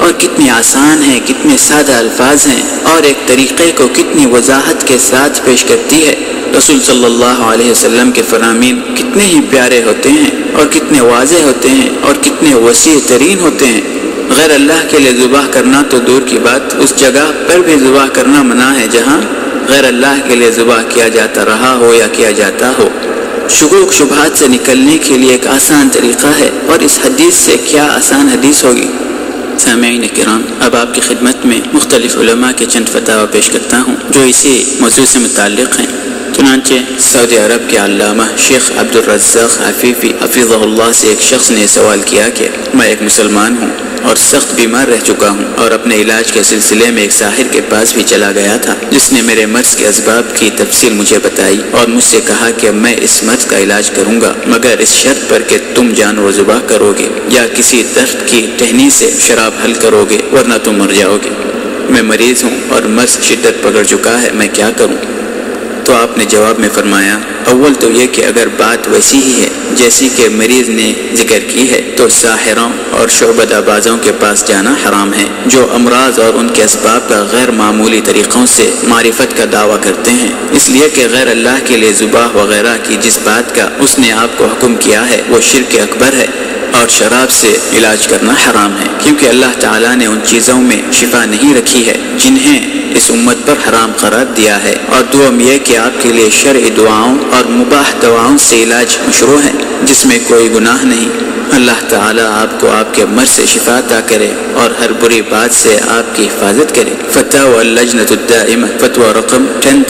اور کتنی آسان ہے، کتنے سادہ الفاظ ہیں، اور ایک طریقے کو کتنی وضاحت کے ساتھ پیش کرتی ہے۔ رسول صلی اللہ علیہ وسلم کے فرامین کتنے ہی پیارے ہوتے ہیں اور کتنے واضح ہوتے ہیں اور کتنے وسیع ترین ہوتے ہیں۔ غیر اللہ کے لیے ذبح کرنا تو دور کی بات، اس جگہ پر بھی ذبح کرنا منع ہے جہاں غیر اللہ کے لیے ذبح کیا جاتا رہا ہو یا کیا جاتا ہو۔ شکوک شبہات سے نکلنے کے لیے ایک آسان طریقہ ہے، اور اس حدیث سے کیا آسان حدیث ہوگی۔ سامعین کرام، اب آپ کی خدمت میں مختلف علماء کے چند فتاوی پیش کرتا ہوں جو اسی موضوع سے متعلق ہیں۔ چنانچہ سعودی عرب کے علامہ شیخ عبدالرزاق عفیفی حفظہ اللہ سے ایک شخص نے سوال کیا کہ میں ایک مسلمان ہوں اور سخت بیمار رہ چکا ہوں، اور اپنے علاج کے سلسلے میں ایک ساحر کے پاس بھی چلا گیا تھا جس نے میرے مرض کے اسباب کی تفصیل مجھے بتائی اور مجھ سے کہا کہ میں اس مرض کا علاج کروں گا مگر اس شرط پر کہ تم جانور ذبح کرو گے یا کسی درخت کی ٹہنی سے شراب حل کرو گے ورنہ تم مر جاؤ گے۔ میں مریض ہوں اور مرض شدت پکڑ چکا ہے، میں کیا کروں؟ تو آپ نے جواب میں فرمایا، اول تو یہ کہ اگر بات ویسی ہی ہے جیسی کہ مریض نے ذکر کی ہے تو ساحروں اور شعبدہ بازوں کے پاس جانا حرام ہے جو امراض اور ان کے اسباب کا غیر معمولی طریقوں سے معرفت کا دعویٰ کرتے ہیں، اس لیے کہ غیر اللہ کے لیے ذبح وغیرہ کی جس بات کا اس نے آپ کو حکم کیا ہے وہ شرک اکبر ہے، اور شراب سے علاج کرنا حرام ہے کیونکہ اللہ تعالیٰ نے ان چیزوں میں شفا نہیں رکھی ہے جنہیں اس امت پر حرام قرار دیا ہے، اور دوم یہ کہ آپ کے لیے شرعی دعاؤں اور مباح دواؤں سے علاج مشروع ہے جس میں کوئی گناہ نہیں۔ اللہ تعالیٰ آپ کو آپ کے مرض سے شفا عطا کرے اور ہر بری بات سے آپ کی حفاظت کرے۔ فتاوی اللجنۃ الدائمہ، فتویٰ رقم 10